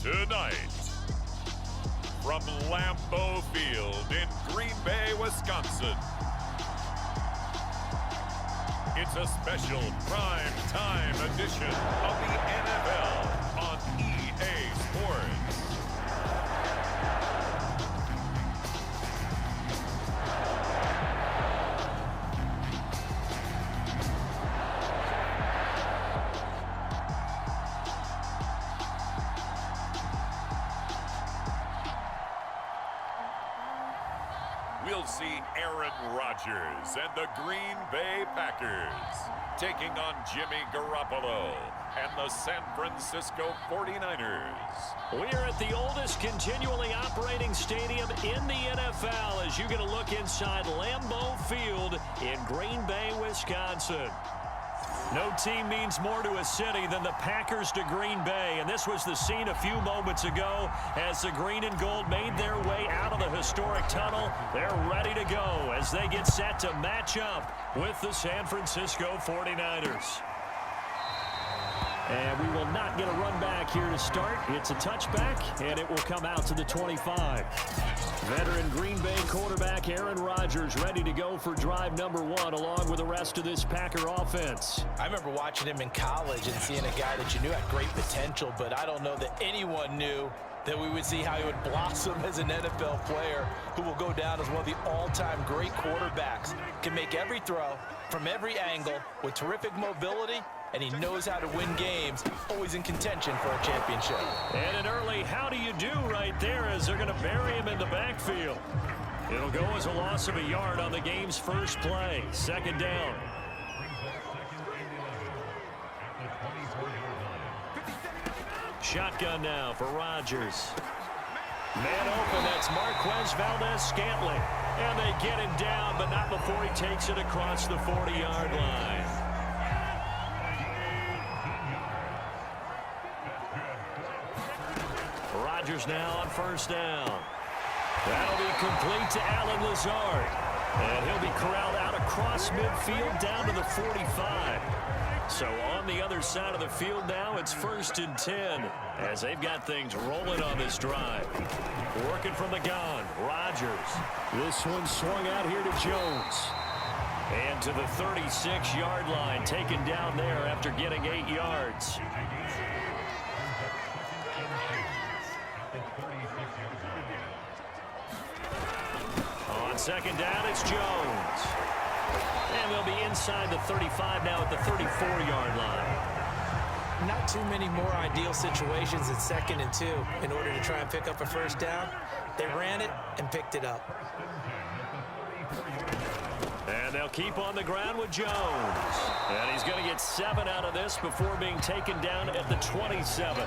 Tonight, from Lambeau Field in Green Bay, Wisconsin, it's a special prime time edition of the NFL on EA Sports. We'll see Aaron Rodgers and the Green Bay Packers taking on Jimmy Garoppolo and the San Francisco 49ers. We're at the oldest continually operating stadium in the NFL as you get a look inside Lambeau Field in Green Bay, Wisconsin. No team means more to a city than the Packers to Green Bay, and this was the scene a few moments ago as the green and gold made their way out of the historic tunnel. They're ready to go as they get set to match up with the San Francisco 49ers. And we will not get a run back here to start. It's a touchback, and it will come out to the 25. Veteran Green Bay quarterback Aaron Rodgers ready to go for drive number one along with the rest of this Packer offense. I remember watching him in college and seeing a guy that you knew had great potential, but I don't know that anyone knew that we would see how he would blossom as an NFL player who will go down as one of the all-time great quarterbacks. Can make every throw from every angle with terrific mobility, and he knows how to win games, always in contention for a championship. And an early how do you do right there as they're going to bury him in the backfield. It'll go as a loss of a yard on the game's first play. Second down. Shotgun now for Rodgers. Man open, that's Marquez Valdez-Scantling. And they get him down, but not before he takes it across the 40-yard line. Rodgers now on first down. That'll be complete to Allen Lazard. And he'll be corralled out across midfield down to the 45. So on the other side of the field now, it's 1st and 10 as they've got things rolling on this drive. Working from the gun, Rodgers. This one swung out here to Jones. And to the 36-yard line, taken down there after getting 8 yards. On second down, it's Jones. And they'll be inside the 35 now at the 34-yard line. Not too many more ideal situations at 2nd and 2 in order to try and pick up a first down. They ran it and picked it up. And they'll keep on the ground with Jones. And he's going to get 7 out of this before being taken down at the 27.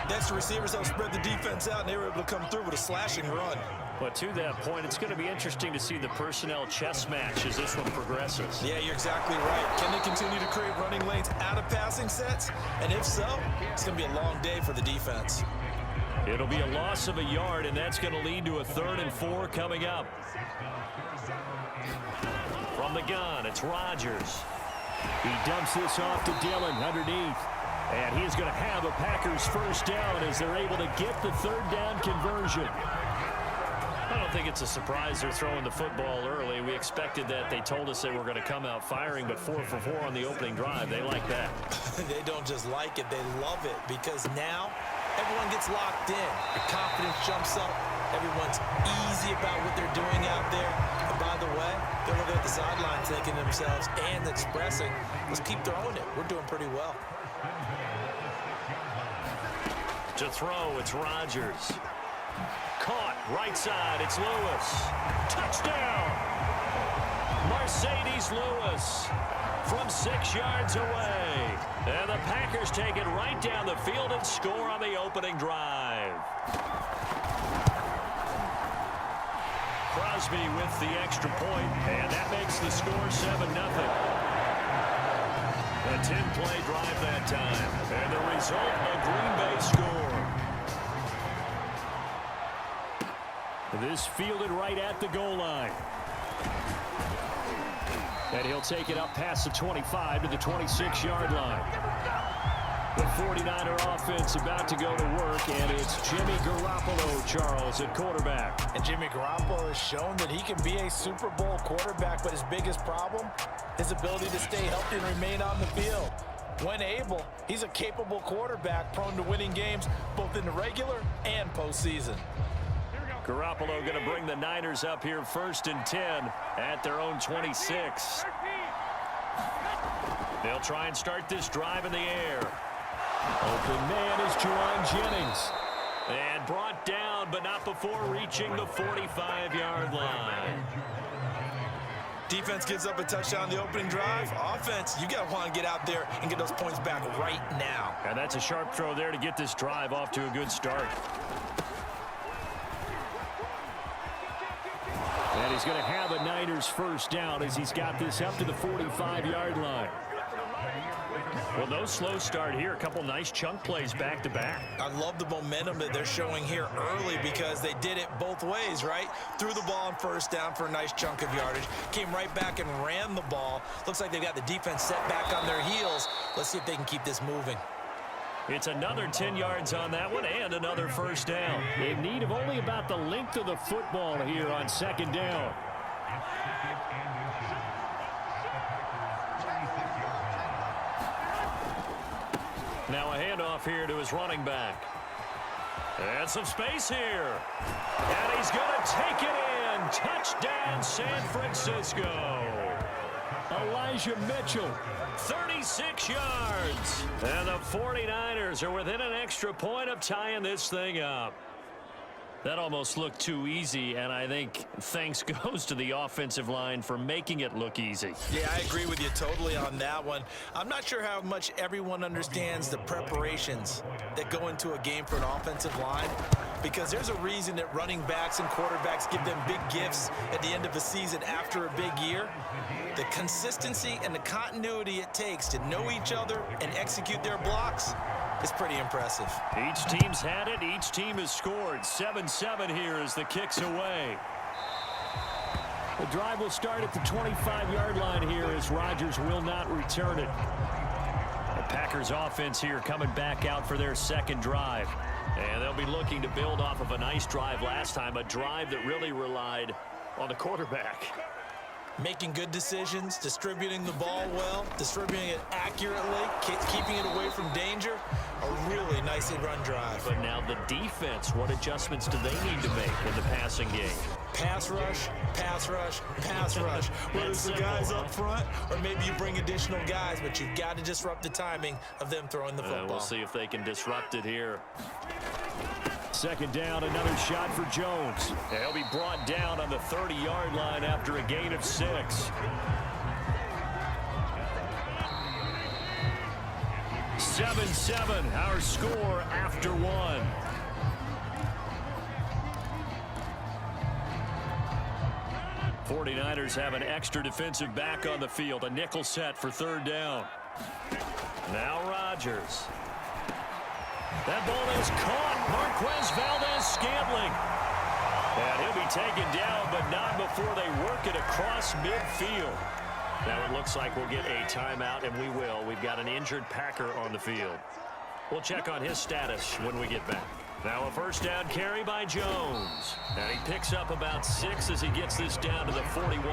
That's the receivers that spread the defense out, and they were able to come through with a slashing run. But to that point, it's going to be interesting to see the personnel chess match as this one progresses. Yeah, you're exactly right. Can they continue to create running lanes out of passing sets? And if so, it's going to be a long day for the defense. It'll be a loss of a yard, and that's going to lead to a 3rd and 4 coming up. From the gun, it's Rodgers. He dumps this off to Dillon underneath. And he's going to have a Packers first down as they're able to get the 3rd down conversion. I don't think it's a surprise they're throwing the football early. We expected that. They told us they were going to come out firing, but 4 for 4 on the opening drive. They like that. They don't just like it, they love it, because now everyone gets locked in. The confidence jumps up. Everyone's easy about what they're doing out there. And by the way, they're over at the sideline thinking to themselves and expressing, let's keep throwing it. We're doing pretty well. To throw, it's Rodgers. Caught, right side, it's Lewis. Touchdown! Mercedes Lewis from 6 yards away. And the Packers take it right down the field and score on the opening drive. Crosby with the extra point, and that makes the score 7-0. A 10-play drive that time, and the result, a Green Bay score. This fielded right at the goal line. And he'll take it up past the 25 to the 26-yard line. The 49er offense about to go to work, and it's Jimmy Garoppolo, Charles, at quarterback. And Jimmy Garoppolo has shown that he can be a Super Bowl quarterback, but his biggest problem, his ability to stay healthy and remain on the field. When able, he's a capable quarterback prone to winning games both in the regular and postseason. Garoppolo going to bring the Niners up here 1st and 10 at their own 26. They'll try and start this drive in the air. Open man is Juwan Jennings. And brought down, but not before reaching the 45-yard line. Defense gives up a touchdown the opening drive. Offense, you got to want to get out there and get those points back right now. And that's a sharp throw there to get this drive off to a good start. And he's going to have a Niners first down as he's got this up to the 45-yard line. Well, no slow start here. A couple nice chunk plays back-to-back. I love the momentum that they're showing here early because they did it both ways, right? Threw the ball on first down for a nice chunk of yardage. Came right back and ran the ball. Looks like they've got the defense set back on their heels. Let's see if they can keep this moving. It's another 10 yards on that one and another first down. In need of only about the length of the football here on 2nd down. Now a handoff here to his running back. And some space here. And he's going to take it in. Touchdown, San Francisco. Elijah Mitchell, 36 yards. And the 49ers are within an extra point of tying this thing up. That almost looked too easy, and I think thanks goes to the offensive line for making it look easy. Yeah, I agree with you totally on that one. I'm not sure how much everyone understands the preparations that go into a game for an offensive line, because there's a reason that running backs and quarterbacks give them big gifts at the end of a season after a big year. The consistency and the continuity it takes to know each other and execute their blocks is pretty impressive. Each team's had it. Each team has scored. 7-7 here as the kick's away. The drive will start at the 25-yard line here as Rodgers will not return it. The Packers offense here coming back out for their second drive. And they'll be looking to build off of a nice drive last time, a drive that really relied on the quarterback. Making good decisions, distributing the ball well, distributing it accurately, keeping it away from danger. A really nicely run drive. But now the defense, what adjustments do they need to make in the passing game? Pass rush, pass rush, pass rush. Whether it's the guys up front or maybe you bring additional guys, but you've got to disrupt the timing of them throwing the football. We'll see if they can disrupt it here. 2nd down, another shot for Jones. He'll be brought down on the 30-yard line after a gain of 6. 7-7, our score after 1. '49ers have an extra defensive back on the field, a nickel set for 3rd down. Now Rodgers. That ball is caught. Marquez Valdez-Scantling. And he'll be taken down, but not before they work it across midfield. Now it looks like we'll get a timeout, and we will. We've got an injured Packer on the field. We'll check on his status when we get back. Now a first down carry by Jones. And he picks up about 6 as he gets this down to the 41.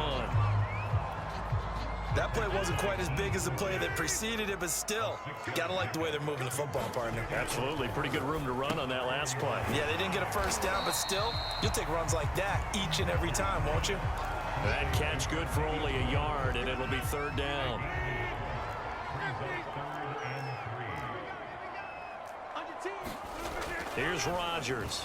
That play wasn't quite as big as the play that preceded it, but still, gotta like the way they're moving the football, partner. Absolutely. Pretty good room to run on that last play. Yeah, they didn't get a first down, but still, you'll take runs like that each and every time, won't you? That catch good for only a yard, and it'll be 3rd down. Here's Rodgers.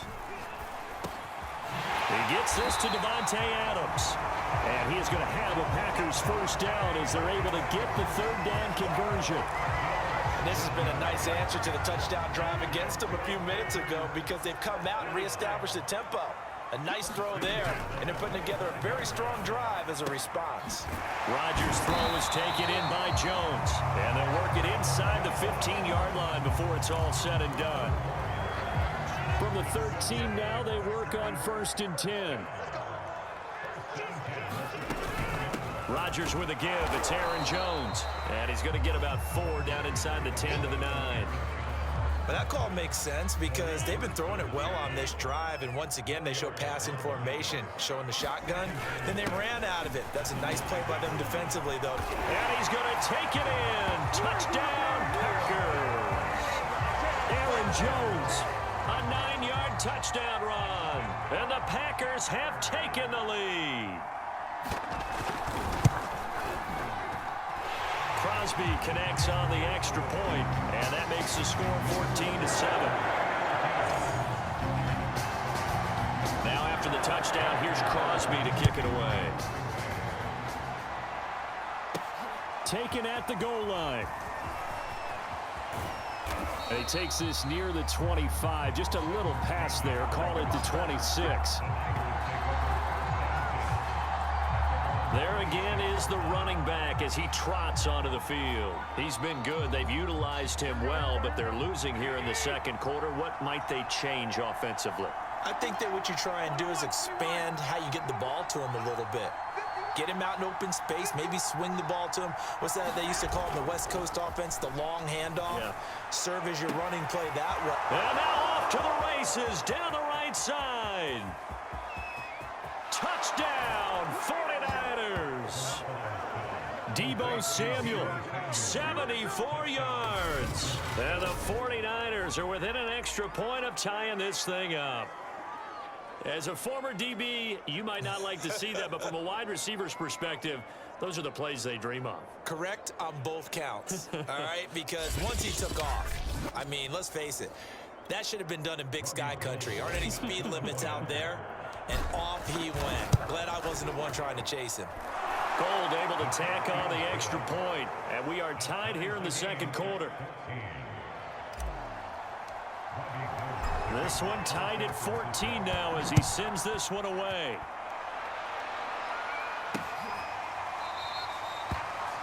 He gets this to Devontae Adams. And he is going to have a Packers first down as they're able to get the 3rd down conversion. And this has been a nice answer to the touchdown drive against them a few minutes ago because they've come out and reestablished the tempo. A nice throw there, and they're putting together a very strong drive as a response. Rodgers' throw is taken in by Jones. And they'll work it inside the 15-yard line before it's all said and done. From the 13 now, they work on 1st and 10. Rodgers with a give. It's Aaron Jones. And he's going to get about 4 down inside the 10 to the 9. But that call makes sense because they've been throwing it well on this drive, and once again they show passing formation, showing the shotgun. Then they ran out of it. That's a nice play by them defensively, though. And he's going to take it in. Touchdown, Packers. Aaron Jones, a 9-yard touchdown run. And the Packers have taken the lead. Crosby connects on the extra point, and that makes the score 14-7. Now after the touchdown, here's Crosby to kick it away. Taken at the goal line. And he takes this near the 25, just a little pass there, call it the 26. There again is the running back as he trots onto the field. He's been good. They've utilized him well, but they're losing here in the second quarter. What might they change offensively? I think that what you try and do is expand how you get the ball to him a little bit. Get him out in open space, maybe swing the ball to him. What's that they used to call in the West Coast offense, the long handoff? Yeah. Serve as your running play that way. And now off to the races, down the right side. Touchdown, 49ers. Deebo Samuel, 74 yards. And the 49ers are within an extra point of tying this thing up. As a former DB, you might not like to see that, but from a wide receiver's perspective, those are the plays they dream of. Correct on both counts, all right? Because once he took off, I mean, let's face it, that should have been done in Big Sky Country. Aren't any speed limits out there? And off he went. Glad I wasn't the one trying to chase him. Gold able to tack on the extra point, and we are tied here in the second quarter. This one tied at 14 now as he sends this one away.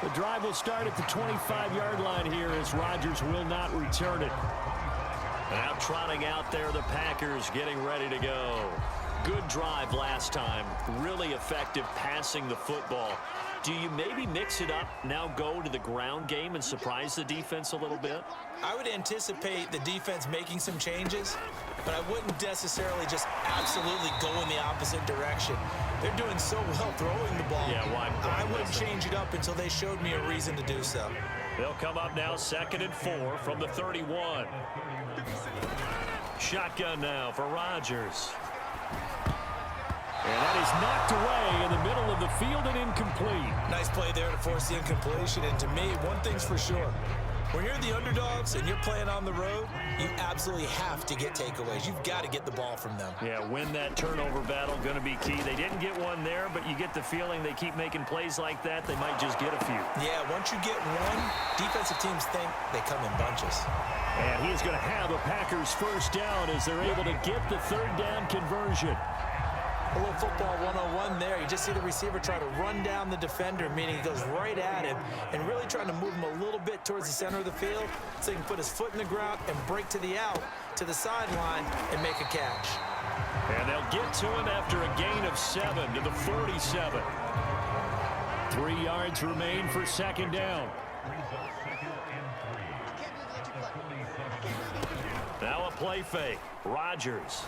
The drive will start at the 25-yard line here as Rodgers will not return it. Now trotting out there, the Packers getting ready to go. Good drive last time. Really effective passing the football. Do you maybe mix it up, now go to the ground game and surprise the defense a little bit? I would anticipate the defense making some changes, but I wouldn't necessarily just absolutely go in the opposite direction. They're doing so well throwing the ball. Yeah, why I wouldn't change it up until they showed me a reason to do so. They'll come up now 2nd and 4 from the 31. Shotgun now for Rodgers. And that is knocked away in the middle of the field and incomplete. Nice play there to force the incompletion. And to me, one thing's for sure. When you're the underdogs and you're playing on the road, you absolutely have to get takeaways. You've got to get the ball from them. Yeah, win that turnover battle, going to be key. They didn't get one there, but you get the feeling they keep making plays like that, they might just get a few. Yeah, once you get one, defensive teams think they come in bunches. And he's going to have the Packers first down as they're able to get the third down conversion. A little football 101 there. You just see the receiver try to run down the defender, meaning he goes right at him and really trying to move him a little bit towards the center of the field so he can put his foot in the ground and break to the out, to the sideline, and make a catch. And they'll get to him after a gain of 7 to the 47. 3 yards remain for second down. Now a play fake. Rodgers.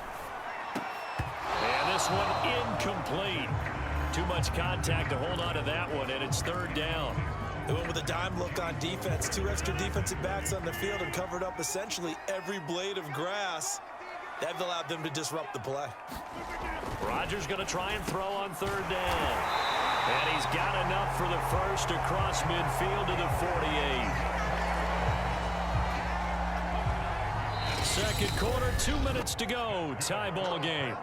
And this one incomplete. Too much contact to hold on to that one, and it's third down. They went with a dime look on defense. 2 extra defensive backs on the field and covered up essentially every blade of grass. That allowed them to disrupt the play. Rodgers going to try and throw on third down. And he's got enough for the first across midfield to the 48. Second quarter, 2 minutes to go. Tie ball game.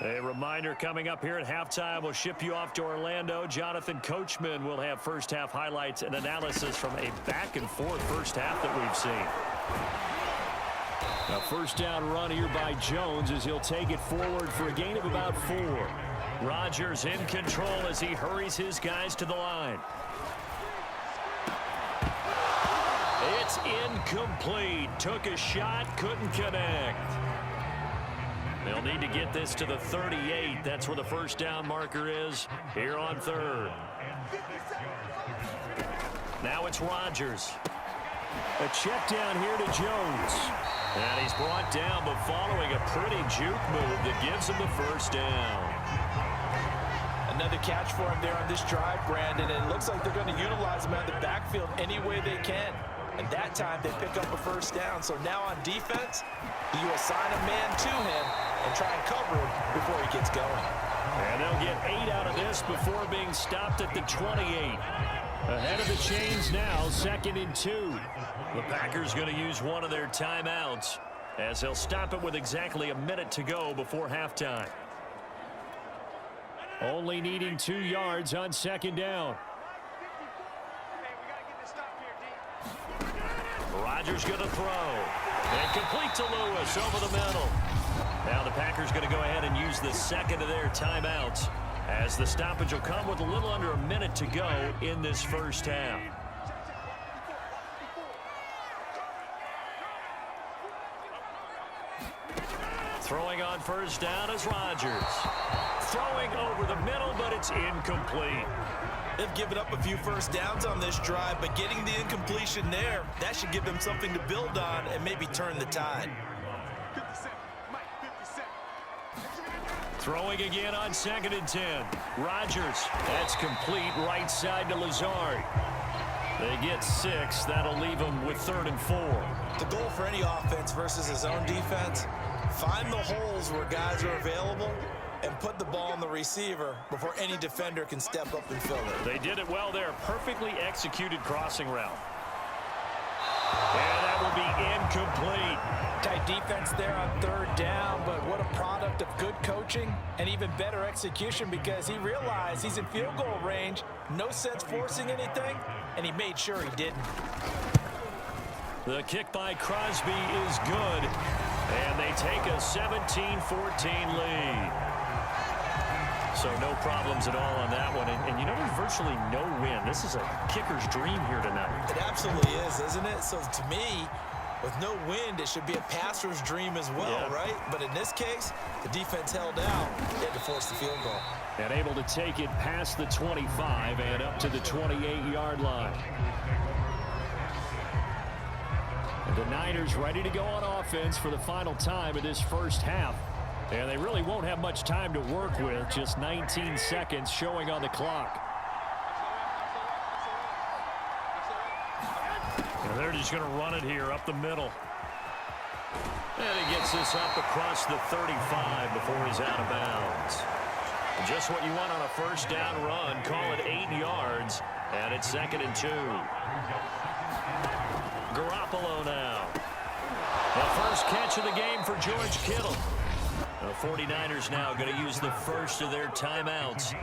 A reminder coming up here at halftime. We'll ship you off to Orlando. Jonathan Coachman will have first half highlights and analysis from a back-and-forth first half that we've seen. A first down run here by Jones as he'll take it forward for a gain of about 4. Rodgers in control as he hurries his guys to the line. It's incomplete. Took a shot, couldn't connect. They'll need to get this to the 38. That's where the first down marker is here on third. Now it's Rodgers. A check down here to Jones. And he's brought down, but following a pretty juke move that gives him the first down. Another catch for him there on this drive, Brandon. And it looks like they're going to utilize him out of the backfield any way they can. And that time they pick up a first down. So now on defense, you assign a man to him and try and cover him before he gets going. And they'll get 8 out of this before being stopped at the 28. Ahead of the chains now, 2nd and 2. The Packers going to use one of their timeouts as they'll stop it with exactly a minute to go before halftime. Only needing 2 yards on 2nd down. Rodgers going to throw. And complete to Lewis over the middle. Now the Packers going to go ahead and use the second of their timeouts as the stoppage will come with a little under a minute to go in this first half. Throwing on first down is Rodgers. Throwing over the middle, but it's incomplete. They've given up a few first downs on this drive, but getting the incompletion there, that should give them something to build on and maybe turn the tide. Throwing again on 2nd and 10. Rodgers. That's complete right side to Lazard. They get 6. That'll leave them with 3rd and 4. The goal for any offense versus his own defense, find the holes where guys are available and put the ball on the receiver before any defender can step up and fill it. They did it well there. Perfectly executed crossing route. And that will be incomplete. Tight defense there on 3rd down, but what a product of good coaching and even better execution because he realized he's in field goal range. No sense forcing anything, and he made sure he didn't. The kick by Crosby is good, and they take a 17-14 lead. So no problems at all on that one. And you know, there's virtually no win. This is a kicker's dream here tonight. It absolutely is, isn't it? So to me, with no wind, it should be a passer's dream as well, right? But in this case, the defense held out. They had to force the field goal. And able to take it past the 25 and up to the 28-yard line. And the Niners ready to go on offense for the final time of this first half. And they really won't have much time to work with. Just 19 seconds showing on the clock. And they're just going to run it here up the middle. And he gets this up across the 35 before he's out of bounds. And just what you want on a first down run. Call it 8 yards. And it's 2nd and 2. Garoppolo now. The first catch of the game for George Kittle. The 49ers now going to use the first of their timeouts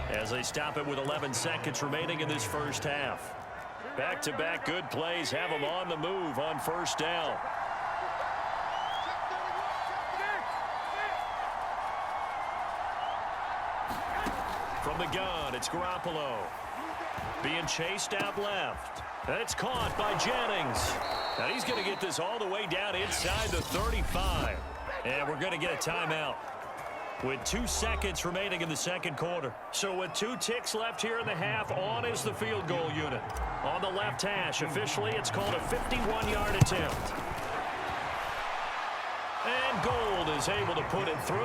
as they stop it with 11 seconds remaining in this first half. Back-to-back good plays have them on the move on first down. From the gun, it's Garoppolo. Being chased out left. That's caught by Jennings. Now he's going to get this all the way down inside the 35. And we're going to get a timeout with 2 seconds remaining in the second quarter. So with 2 ticks left here in the half, on is the field goal unit. On the left hash, officially it's called a 51-yard attempt. And Gold is able to put it through,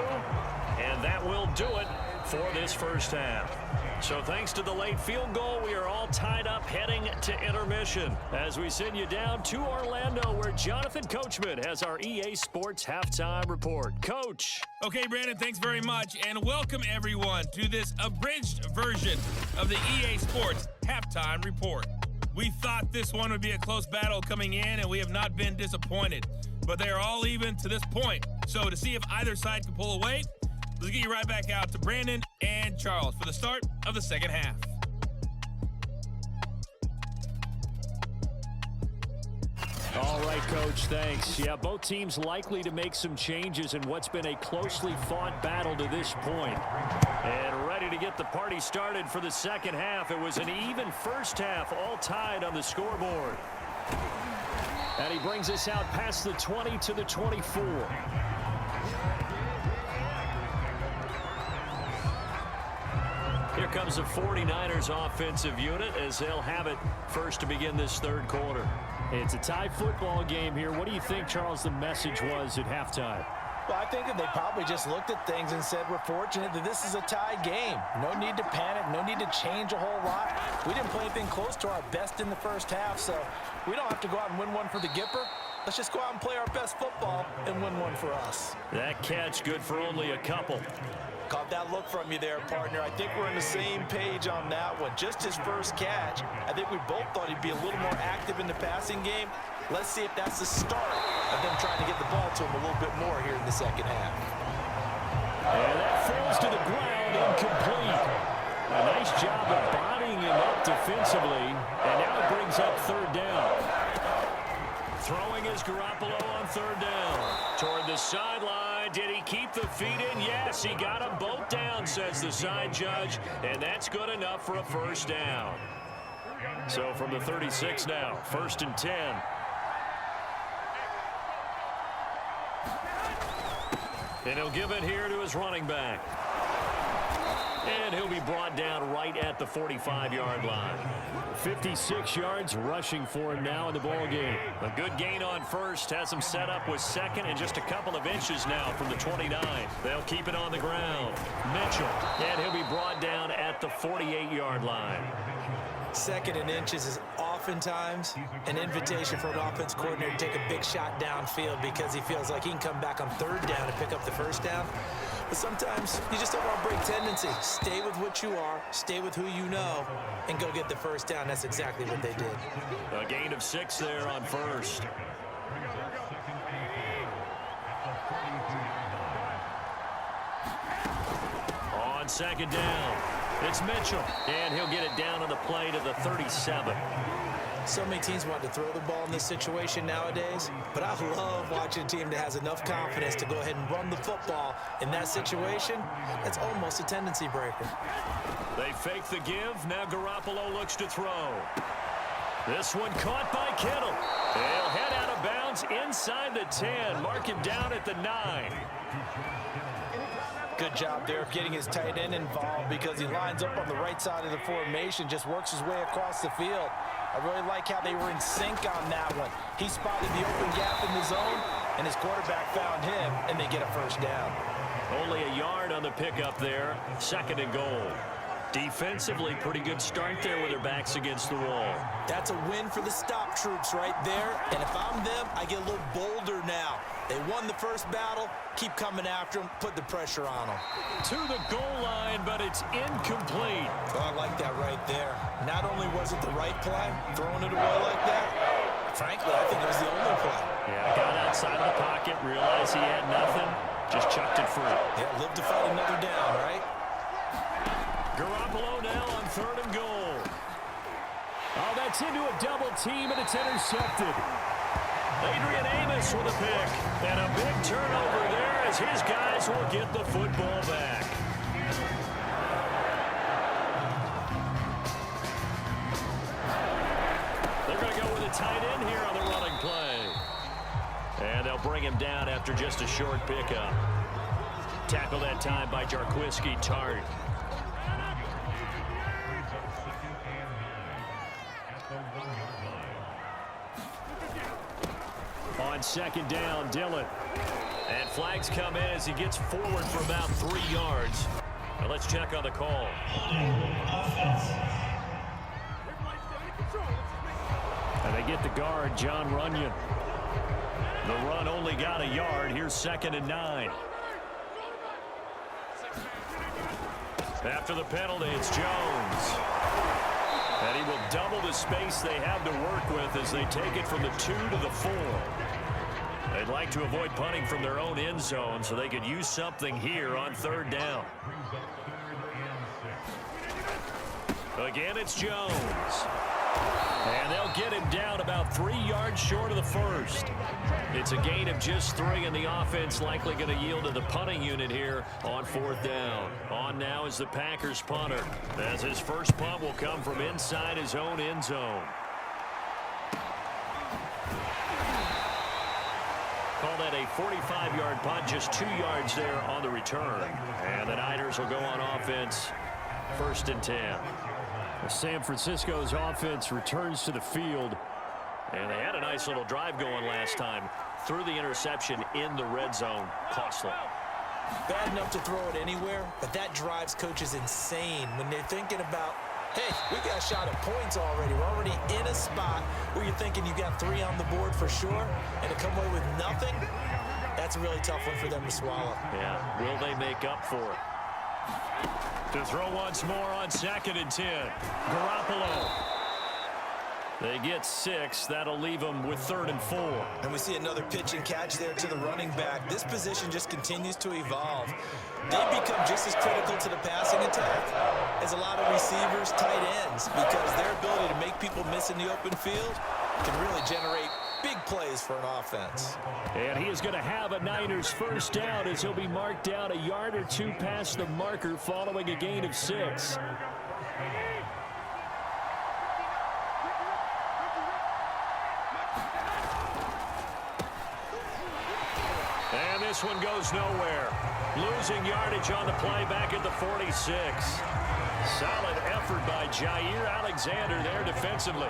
and that will do it for this first half. So thanks to the late field goal, we are all tied up heading to intermission as we send you down to Orlando where Jonathan Coachman has our EA Sports Halftime Report. Coach. Okay, Brandon, thanks very much, and welcome everyone to this abridged version of the EA Sports Halftime Report. We thought this one would be a close battle coming in, and we have not been disappointed. But they are all even to this point. So to see if either side can pull away, let's get you right back out to Brandon and Charles for the start of the second half. All right, Coach, thanks. Yeah, both teams likely to make some changes in what's been a closely fought battle to this point. And ready to get the party started for the second half. It was an even first half, all tied on the scoreboard. And he brings us out past the 20 to the 24. comes the 49ers offensive unit as they'll have it first to begin this third quarter. It's a tie football game here. What do you think, Charles, the message was at halftime? Well, I think that they probably just looked at things and said, we're fortunate that this is a tie game. No need to panic, no need to change a whole lot. We didn't play anything close to our best in the first half, so we don't have to go out and win one for the Gipper. Let's just go out and play our best football and win one for us. That catch good for only a couple. Caught that look from you there, partner. I think we're on the same page on that one. Just his first catch. I think we both thought he'd be a little more active in the passing game. Let's see if that's the start of them trying to get the ball to him a little bit more here in the second half. And that falls to the ground, incomplete. A nice job of bodying him up defensively, and now it brings up third down. Throwing is Garoppolo on third down. Toward the sideline. Did he keep the feet in? Yes, he got them both down, says the side judge, and that's good enough for a first down. So from the 36 now, 1st and 10. And he'll give it here to his running back. And he'll be brought down right at the 45-yard line. 56 yards rushing for him now in the ball game. A good gain on first has him set up with second and just a couple of inches now from the 29. They'll keep it on the ground. Mitchell, and he'll be brought down at the 48-yard line. Second and inches is oftentimes an invitation for an offense coordinator to take a big shot downfield because he feels like he can come back on third down and pick up the first down. But sometimes you just don't want to break tendency. Stay with what you are, stay with who you know, and go get the first down. That's exactly what they did. A gain of 6 there on first. On second down, it's Mitchell, and he'll get it down on the play to the 37. So many teams want to throw the ball in this situation nowadays, but I love watching a team that has enough confidence to go ahead and run the football in that situation. That's almost a tendency breaker. They fake the give. Now Garoppolo looks to throw. This one caught by Kittle. He'll head out of bounds inside the 10. Mark him down at the 9. Good job there of getting his tight end involved because he lines up on the right side of the formation, just works his way across the field. I really like how they were in sync on that one. He spotted the open gap in the zone, and his quarterback found him, and they get a first down. Only a yard on the pickup there. 2nd and goal. Defensively, pretty good start there with their backs against the wall. That's a win for the stop troops right there. And if I'm them, I get a little bolder now. They won the first battle. Keep coming after them. Put the pressure on them. To the goal line, but it's incomplete. Oh, I like that right there. Not only was it the right play, throwing it away like that, frankly, I think it was the only play. Yeah, got outside of the pocket, realized he had nothing, just chucked it free. Yeah, live to fight another down, right? Garoppolo now on 3rd and goal. Oh, that's into a double team, and it's intercepted. Adrian Amos with a pick. And a big turnover there as his guys will get the football back. They're going to go with a tight end here on the running play. And they'll bring him down after just a short pickup. Tackle that time by Jarquiski Tart. On second down, Dillon. And flags come in as he gets forward for about 3 yards. Now let's check on the call. And they get the guard, John Runyon. The run only got a yard. Here's 2nd and 9. After the penalty, it's Jones. And he will double the space they have to work with as they take it from the 2 to the 4. They'd like to avoid punting from their own end zone so they could use something here on 3rd down. Again, it's Jones. And they'll get him down about 3 yards short of the first. It's a gain of just 3, and the offense likely going to yield to the punting unit here on 4th down. On now is the Packers punter, as his first punt will come from inside his own end zone. Call that a 45-yard punt, just 2 yards there on the return. And the Niners will go on offense First and 10. San Francisco's offense returns to the field. And they had a nice little drive going last time. Threw the interception in the red zone. Costly. Bad enough to throw it anywhere, but that drives coaches insane when they're thinking about, hey, we got a shot at points already. We're already in a spot where you're thinking you got 3 on the board for sure, and to come away with nothing, that's a really tough one for them to swallow. Yeah, will they make up for it? To throw once more on 2nd and 10. Garoppolo. They get 6. That'll leave them with 3rd and 4. And we see another pitch and catch there to the running back. This position just continues to evolve. They become just as critical to the passing attack as a lot of receivers, tight ends, because their ability to make people miss in the open field can really generate big plays for an offense. And he is going to have a Niners first down as he'll be marked down a yard or 2 past the marker following a gain of 6. And this one goes nowhere. Losing yardage on the play back at the 46. Solid effort by Jair Alexander there defensively.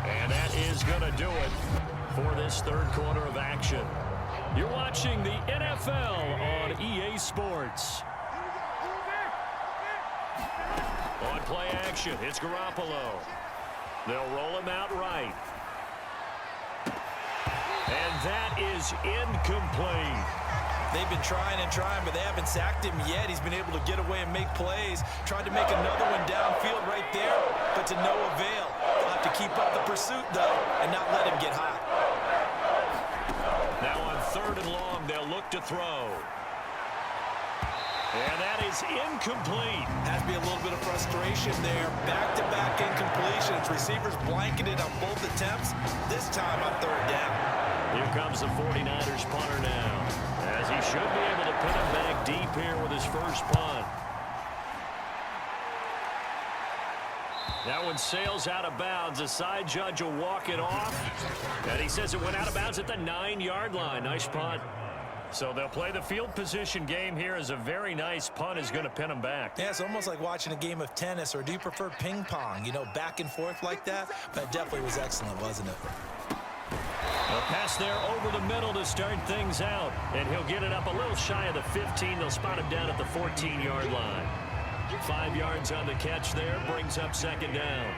And that is going to do it for this 3rd quarter of action. You're watching the NFL on EA Sports. On play action, it's Garoppolo. They'll roll him out right. And that is incomplete. They've been trying and trying, but they haven't sacked him yet. He's been able to get away and make plays. Tried to make another one downfield right there, but to no avail. They'll have to keep up the pursuit, though, and not let him get hot. Now on 3rd and long, they'll look to throw. And that is incomplete. Has to be a little bit of frustration there. Back-to-back incompletions. Receivers blanketed on both attempts, this time on 3rd down. Here comes the 49ers punter now, as he should be able to put him back deep here with his first punt. That one sails out of bounds. The side judge will walk it off, and he says it went out of bounds at the 9-yard line. Nice punt. So they'll play the field position game here as a very nice punt is going to pin them back. Yeah, it's almost like watching a game of tennis, or do you prefer ping pong? You know, back and forth like that? That definitely was excellent, wasn't it? A pass there over the middle to start things out. And he'll get it up a little shy of the 15. They'll spot him down at the 14-yard line. 5 yards on the catch there. Brings up 2nd down.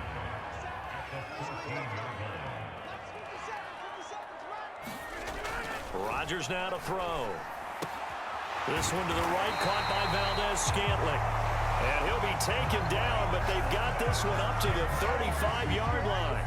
Rodgers now to throw. This one to the right, caught by Valdez-Scantling. And he'll be taken down, but they've got this one up to the 35-yard line.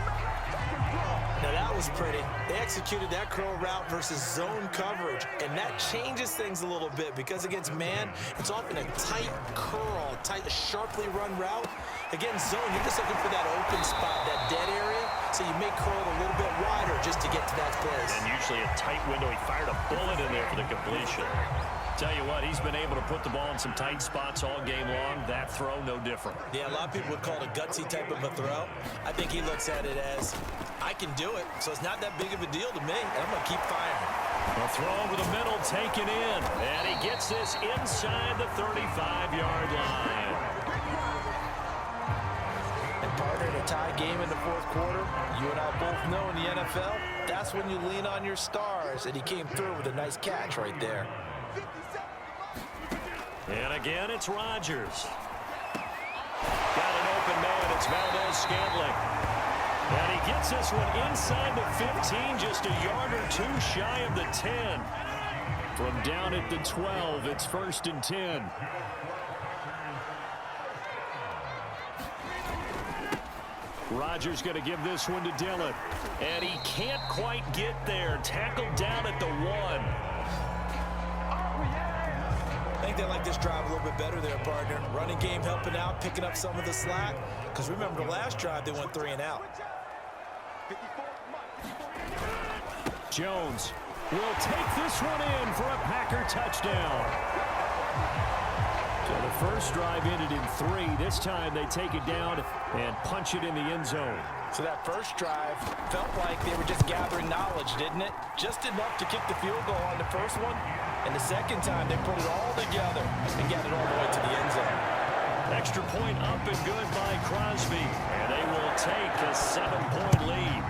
Now that was pretty. They executed that curl route versus zone coverage, and that changes things a little bit because against man, it's often a tight curl, tight, sharply run route. Against zone, you're just looking for that open spot, that dead area, so you may curl it a little bit wider just to get to that place. And usually a tight window. He fired a bullet in there for the completion. Tell you what, he's been able to put the ball in some tight spots all game long. That throw, no different. Yeah, a lot of people would call it a gutsy type of a throw. I think he looks at it as, I can do it, so it's not that big of a deal to me, and I'm going to keep firing. A throw over the middle, taken in, and he gets this inside the 35-yard line. And partner, in a tie game in the 4th quarter, you and I both know in the NFL, that's when you lean on your stars, and he came through with a nice catch right there. And again, it's Rodgers. Got an open man. It's Valdez-Scantling. And he gets this one inside the 15, just a yard or 2 shy of the 10. From down at the 12, it's 1st and 10. Rodgers going to give this one to Dillon. And he can't quite get there. Tackled down at the 1. I think they like this drive a little bit better there, partner. Running game helping out, picking up some of the slack. Because remember, the last drive, they went 3 and out. Jones will take this one in for a Packer touchdown. So the first drive ended in 3. This time they take it down and punch it in the end zone. So that first drive felt like they were just gathering knowledge, didn't it? Just enough to kick the field goal on the first one. And the second time, they put it all together and got it all the way to the end zone. Extra point up and good by Crosby. And they will take a 7-point lead.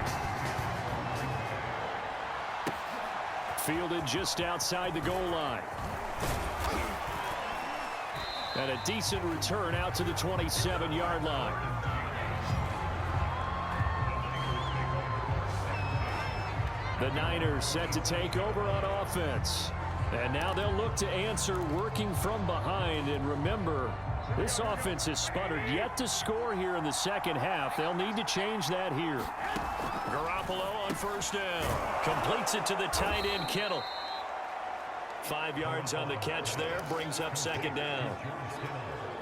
Fielded just outside the goal line. And a decent return out to the 27-yard line. The Niners set to take over on offense. And now they'll look to answer working from behind. And remember, this offense has sputtered yet to score here in the second half. They'll need to change that here. Garoppolo on first down. Completes it to the tight end, Kittle. 5 yards on the catch there. Brings up second down.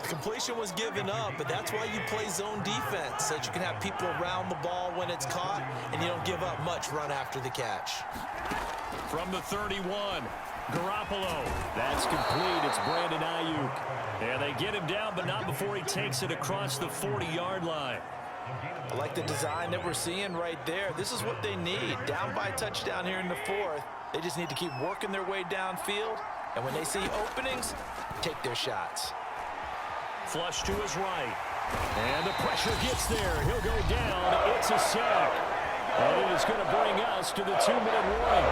The completion was given up, but that's why you play zone defense, so that you can have people around the ball when it's caught, and you don't give up much run after the catch. From the 31, Garoppolo. That's complete. It's Brandon Ayuk. And they get him down, but not before he takes it across the 40-yard line. I like the design that we're seeing right there. This is what they need. Down by a touchdown here in the fourth. They just need to keep working their way downfield, and when they see openings, take their shots. Flush to his right. And the pressure gets there. He'll go down. It's a sack. And it is going to bring us to the 2-minute warning.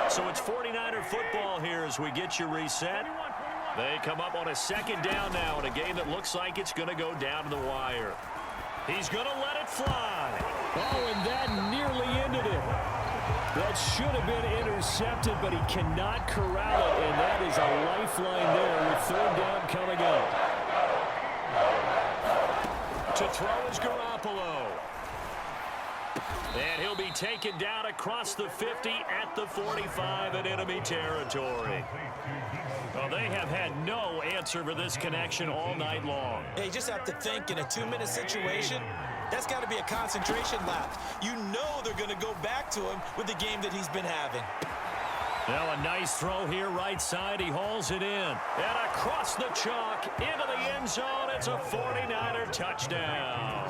So it's 49er football here as we get you reset. They come up on a second down now in a game that looks like it's going to go down to the wire. He's going to let it fly. Oh, and that nearly ended it. That should have been intercepted, but he cannot corral it, and that is a lifeline there with third down coming up. To throw is Garoppolo. And he'll be taken down across the 50 at the 45 in enemy territory. Well, they have had no answer for this connection all night long. Yeah, you just have to think in a 2-minute situation, that's got to be a concentration lapse. You know they're going to go back to him with the game that he's been having. Now a nice throw here right side. He hauls it in. And across the chalk into the end zone. It's a 49er touchdown.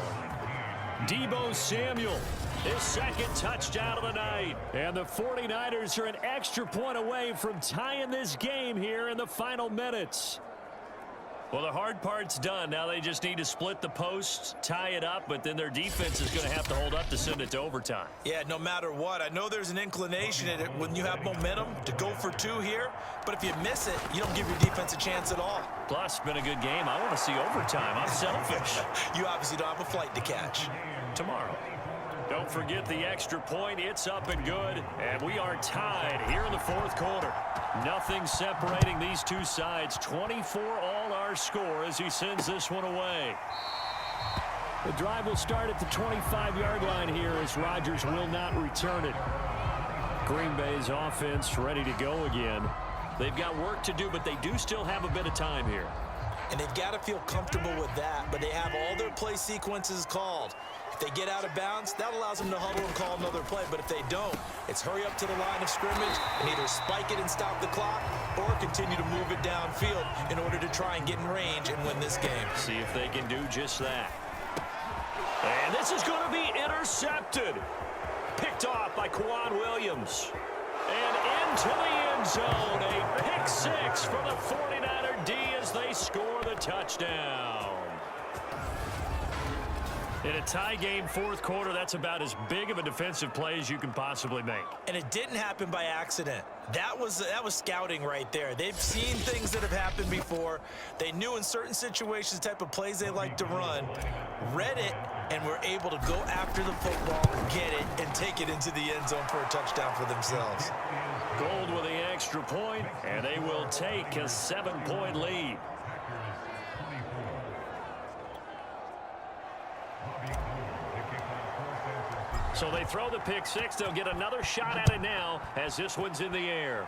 Deebo Samuel, his second touchdown of the night. And the 49ers are an extra point away from tying this game here in the final minutes. Well, the hard part's done. Now they just need to split the posts, tie it up, but then their defense is going to have to hold up to send it to overtime. Yeah, no matter what. I know there's an inclination in it when you have momentum to go for two here, but if you miss it, you don't give your defense a chance at all. Plus, it's been a good game. I want to see overtime. I'm selfish. You obviously don't have a flight to catch. Tomorrow. Don't forget the extra point. It's up and good, and we are tied here in the fourth quarter. Nothing separating these two sides. 24 all our score as he sends this one away. The drive will start at the 25-yard line here as Rodgers will not return it. Green Bay's offense ready to go again. They've got work to do, but they do still have a bit of time here. And they've got to feel comfortable with that, but they have all their play sequences called. If they get out of bounds, that allows them to huddle and call another play. But if they don't, it's hurry up to the line of scrimmage and either spike it and stop the clock or continue to move it downfield in order to try and get in range and win this game. See if they can do just that. And this is going to be intercepted. Picked off by Quan Williams. And into the end zone. A pick six for the 49er D as they score the touchdown. In a tie game fourth quarter, that's about as big of a defensive play as you can possibly make. And it didn't happen by accident. That was scouting right there. They've seen things that have happened before. They knew in certain situations the type of plays they like to run, read it, and were able to go after the football, get it, and take it into the end zone for a touchdown for themselves. Gold with the extra point, and they will take a 7-point lead. So they throw the pick six. They'll get another shot at it now as this one's in the air.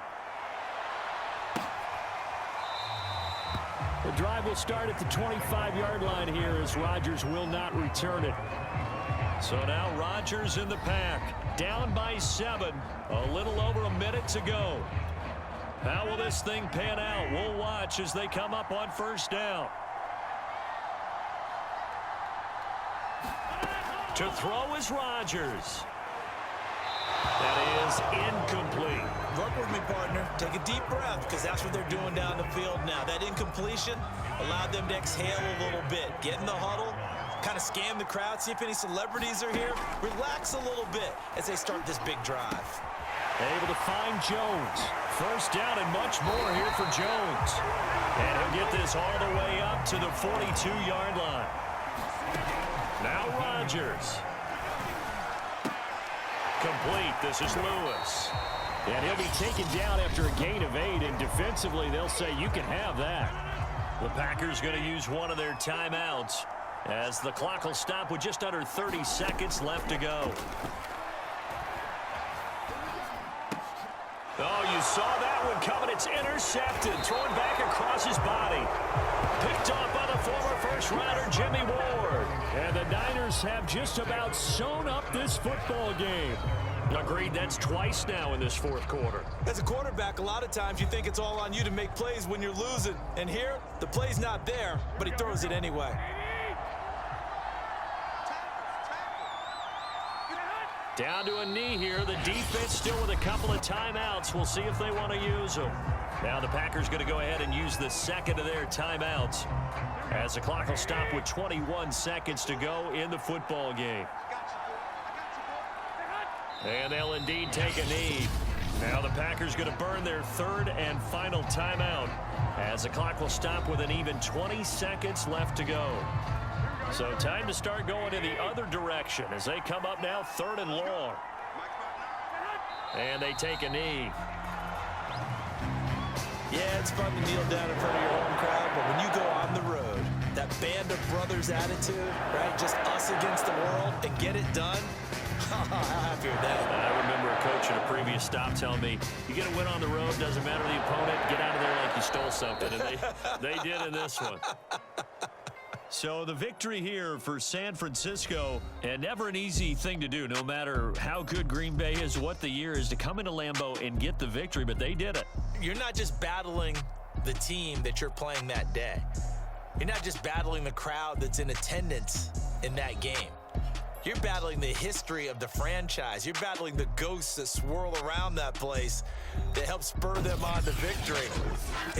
The drive will start at the 25-yard line here as Rodgers will not return it. So now Rodgers in the pack. Down by 7. A little over a minute to go. How will this thing pan out? We'll watch as they come up on first down. To throw is Rodgers. That is incomplete. Work with me, partner. Take a deep breath, because that's what they're doing down the field now. That incompletion allowed them to exhale a little bit. Get in the huddle, kind of scan the crowd, see if any celebrities are here. Relax a little bit as they start this big drive. Able to find Jones. First down and much more here for Jones. And he'll get this all the way up to the 42-yard line. Now Rodgers. Complete. This is Lewis. And he'll be taken down after a gain of 8, and defensively they'll say you can have that. The Packers going to use one of their timeouts as the clock will stop with just under 30 seconds left to go. Oh, you saw that one coming. It's intercepted. Thrown back across his body. Picked off by the former first-rounder Jimmy Ward. And the Niners have just about sewn up this football game. Agreed, that's twice now in this fourth quarter. As a quarterback, a lot of times you think it's all on you to make plays when you're losing. And here, the play's not there, but he throws it anyway. Down to a knee here. The defense still with a couple of timeouts. We'll see if they want to use them. Now the Packers going to go ahead and use the second of their timeouts as the clock will stop with 21 seconds to go in the football game. And they'll indeed take a knee. Now the Packers going to burn their third and final timeout as the clock will stop with an even 20 seconds left to go. So time to start going in the other direction as they come up now third and long. And they take a knee. Yeah, it's fun to kneel down in front of your home crowd, but when you go on the road, that band of brothers attitude, right? Just us against the world and get it done. How happy with that? I remember a coach at a previous stop telling me, you get a win on the road, doesn't matter the opponent, get out of there like you stole something. And they did in this one. So the victory here for San Francisco, and never an easy thing to do, no matter how good Green Bay is, what the year is, to come into Lambeau and get the victory, but they did it. You're not just battling the team that you're playing that day. You're not just battling the crowd that's in attendance in that game. You're battling the history of the franchise. You're battling the ghosts that swirl around that place that help spur them on to victory.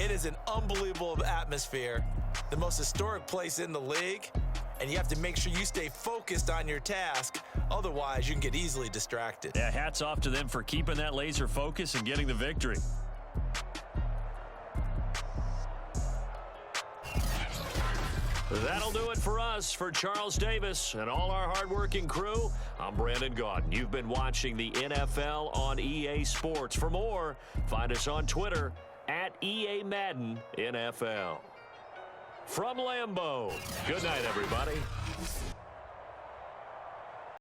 It is an unbelievable atmosphere, the most historic place in the league, and you have to make sure you stay focused on your task. Otherwise, you can get easily distracted. Yeah, hats off to them for keeping that laser focus and getting the victory. That'll do it for us. For Charles Davis and all our hardworking crew, I'm Brandon Gaudin. You've been watching the NFL on EA Sports. For more, find us on Twitter at EA Madden NFL. From Lambeau, good night, everybody.